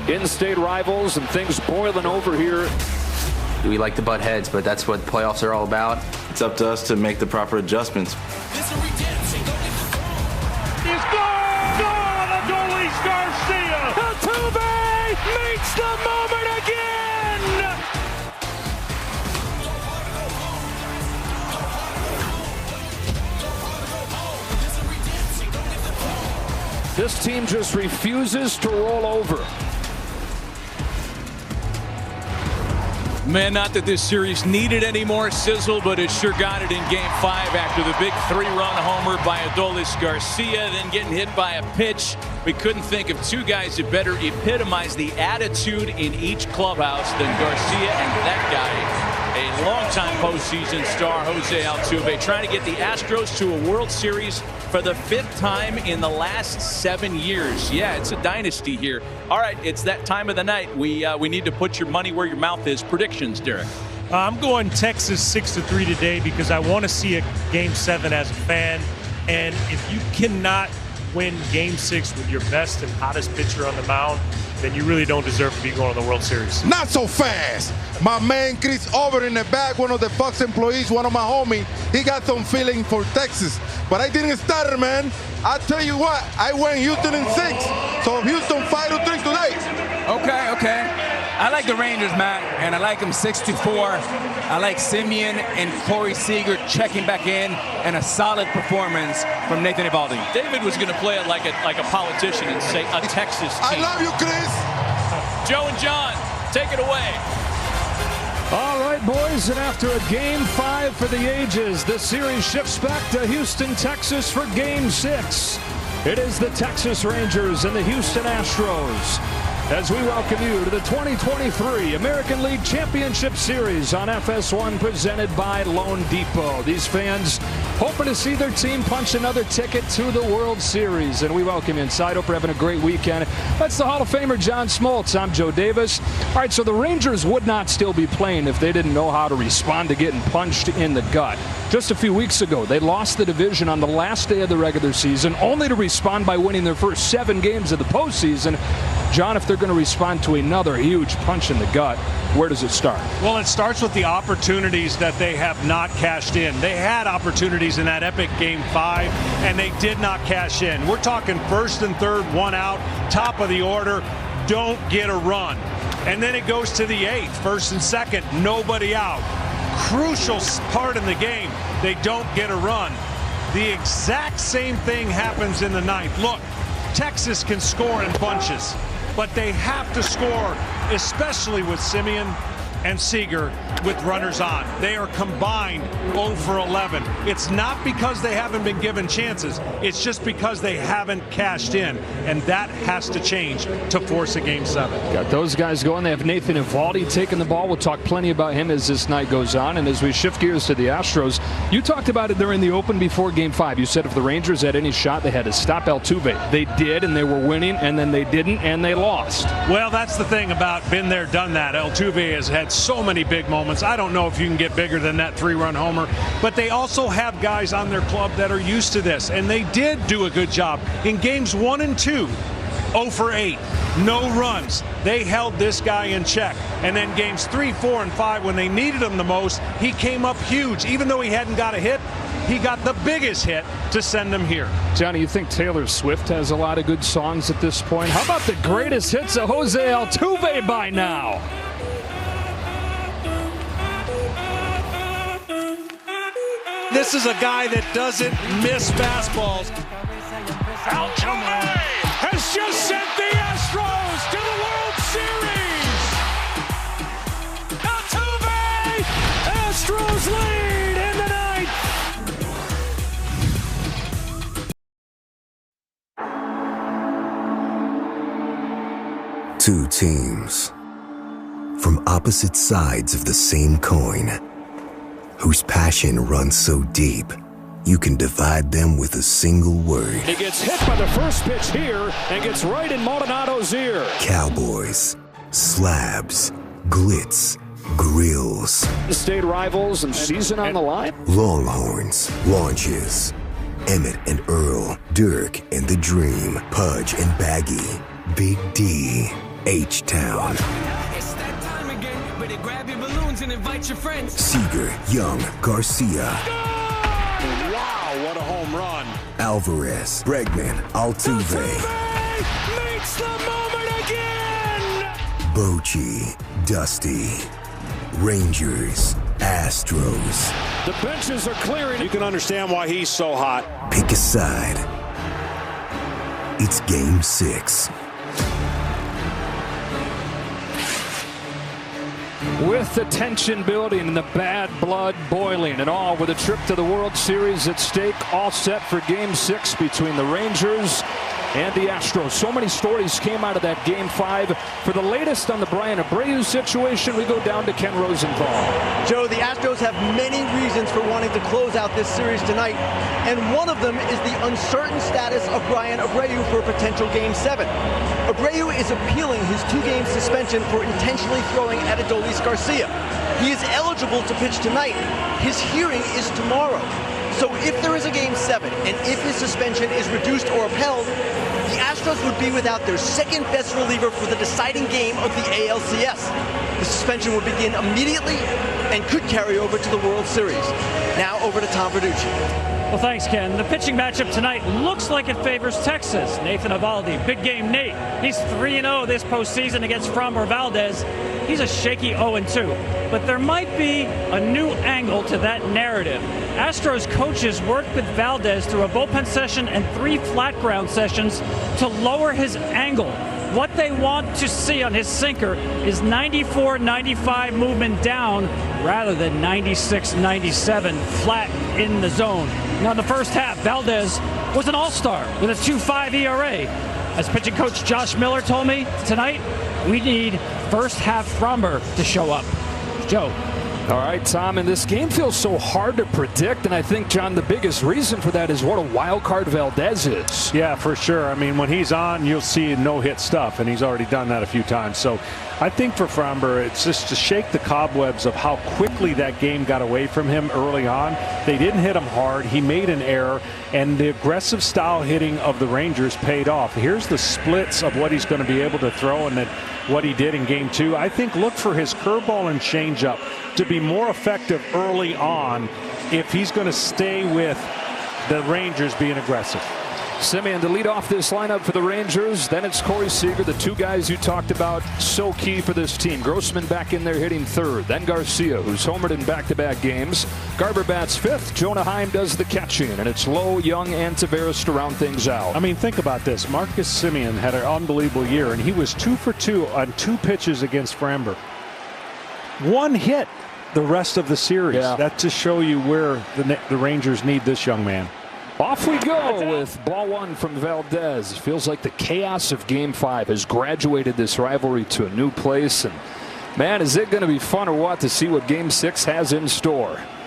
in-state rivals and things boiling over here. We like to butt heads, but that's what playoffs are all about. It's up to us to make the proper adjustments. It's gone! Adolis Garcia! Altuve meets the moment again! This team just refuses to roll over. Man, not that this series needed any more sizzle, but it sure got it in Game 5 after the big 3-run homer by Adolis Garcia, then getting hit by a pitch. We couldn't think of two guys that better epitomize the attitude in each clubhouse than Garcia and that guy. A longtime postseason star, Jose Altuve, trying to get the Astros to a World Series for the 5th time in the last 7 years. Yeah, it's a dynasty here. All right, it's that time of the night. We need to put your money where your mouth is. Predictions, Derek. I'm going Texas 6-3 today because I want to see a Game 7 as a fan. And if you cannot win Game 6 with your best and hottest pitcher on the mound, then you really don't deserve to be going to the World Series. Not so fast. My man Chris over in the back, one of the Fox employees, one of my homies, he got some feeling for Texas. But I didn't stutter, man. I tell you what, I went Houston in 6. So Houston 5-3 today. Okay. I like the Rangers, Matt, and I like them 6-4. I like Simeon and Corey Seager checking back in, and a solid performance from Nathan Eovaldi. David was going to play it like a politician and say a Texas team. I love you, Chris. Joe and John, take it away. All right, boys, and after a Game 5 for the ages, the series shifts back to Houston, Texas for Game 6. It is the Texas Rangers and the Houston Astros as we welcome you to the 2023 American League Championship Series on FS1 presented by Loan Depot. These fans hoping to see their team punch another ticket to the World Series, and we welcome you inside. Hope you're having a great weekend. That's the Hall of Famer John Smoltz. I'm Joe Davis. All right, so the Rangers would not still be playing if they didn't know how to respond to getting punched in the gut. Just a few weeks ago, they lost the division on the last day of the regular season, only to respond by winning their first 7 games of the postseason. John, if they're going to respond to another huge punch in the gut, where does it start? Well, it starts with the opportunities that they have not cashed in. They had opportunities in that epic Game 5, and they did not cash in. We're talking first and third, 1 out, top of the order, don't get a run. And then it goes to the 8th, first and second, nobody out. Crucial part in the game, they don't get a run. The exact same thing happens in the 9th. Look, Texas can score in bunches, but they have to score, especially with Simeon and Seager with runners on. They are combined 0 for 11. It's not because they haven't been given chances. It's just because they haven't cashed in, and that has to change to force a Game 7. Got those guys going. They have Nathan Eovaldi taking the ball. We'll talk plenty about him as this night goes on. And as we shift gears to the Astros, you talked about it during the open before Game 5. You said if the Rangers had any shot, they had to stop Altuve. They did, and they were winning, and then they didn't, and they lost. Well, that's the thing about been there, done that. Altuve has had so many big moments. I don't know if you can get bigger than that 3-run homer, but they also have guys on their club that are used to this, and they did do a good job. In Games 1 and 2, 0 for 8, no runs. They held this guy in check. And then Games 3, 4, and 5, when they needed him the most, he came up huge. Even though he hadn't got a hit, he got the biggest hit to send them here. Johnny, you think Taylor Swift has a lot of good songs at this point? How about the greatest hits of Jose Altuve by now? This is a guy that doesn't miss fastballs. Altuve has just sent the Astros to the World Series. Altuve, Astros lead in the ninth. Two teams from opposite sides of the same coin, whose passion runs so deep, you can divide them with a single word. He gets hit by the first pitch here and gets right in Maldonado's ear. Cowboys, slabs, glitz, grills. State rivals and season on the line. Longhorns, launches. Emmett and Earl, Dirk and the Dream, Pudge and Baggy, Big D. H-Town. It's that time again. Better grab your balloons and invite your friends. Seager, Young, Garcia. Wow, what a home run. Alvarez, Bregman, Altuve. Makes the moment again. Bochy, Dusty. Rangers, Astros. The benches are clearing. You can understand why he's so hot. Pick a side. It's Game 6. With the tension building and the bad blood boiling and all, with a trip to the World Series at stake, all set for Game 6 between the Rangers and the Astros. So many stories came out of that Game 5. For the latest on the Brian Abreu situation, we go down to Ken Rosenthal. Joe, the Astros have many reasons for wanting to close out this series tonight, and one of them is the uncertain status of Brian Abreu for a potential Game 7. Abreu is appealing his 2-game suspension for intentionally throwing at Adolis Garcia. He is eligible to pitch tonight. His hearing is tomorrow. So if there is a Game 7, and if his suspension is reduced or upheld, the Astros would be without their second best reliever for the deciding game of the ALCS. The suspension would begin immediately and could carry over to the World Series. Now over to Tom Verducci. Well, thanks, Ken. The pitching matchup tonight looks like it favors Texas. Nathan Eovaldi, big game Nate. He's 3-0 this postseason against Framber Valdez. He's a shaky 0-2. But there might be a new angle to that narrative. Astros coaches worked with Valdez through a bullpen session and 3 flat ground sessions to lower his angle. What they want to see on his sinker is 94-95 movement down rather than 96-97 flat in the zone. Now in the first half, Valdez was an all-star with a 2.5 ERA. As pitching coach Josh Miller told me, tonight we need first half Framber to show up. Joe. All right, Tom, and this game feels so hard to predict, and I think, John, the biggest reason for that is what a wild card Valdez is. Yeah, for sure. I mean, when he's on, you'll see no-hit stuff, and he's already done that a few times. So I think for Framber, it's just to shake the cobwebs of how quickly that game got away from him early on. They didn't hit him hard. He made an error, and the aggressive style hitting of the Rangers paid off. Here's the splits of what he's going to be able to throw and then what he did in Game 2. I think look for his curveball and changeup to be more effective early on if he's going to stay with the Rangers being aggressive. Semien to lead off this lineup for the Rangers. Then it's Corey Seager, the 2 guys you talked about, so key for this team. Grossman back in there hitting 3rd. Then Garcia, who's homered in back-to-back games. Garber bats 5th. Jonah Heim does the catching. And it's Lowe, Young, and Taveras to round things out. I mean, think about this. Marcus Semien had an unbelievable year, and he was 2 for 2 on 2 pitches against Framber. 1 hit the rest of the series. Yeah. That to show you where the Rangers need this young man. Off we go with ball 1 from Valdez. Feels like the chaos of Game 5 has graduated this rivalry to a new place. And man, is it going to be fun or what to see what Game 6 has in store.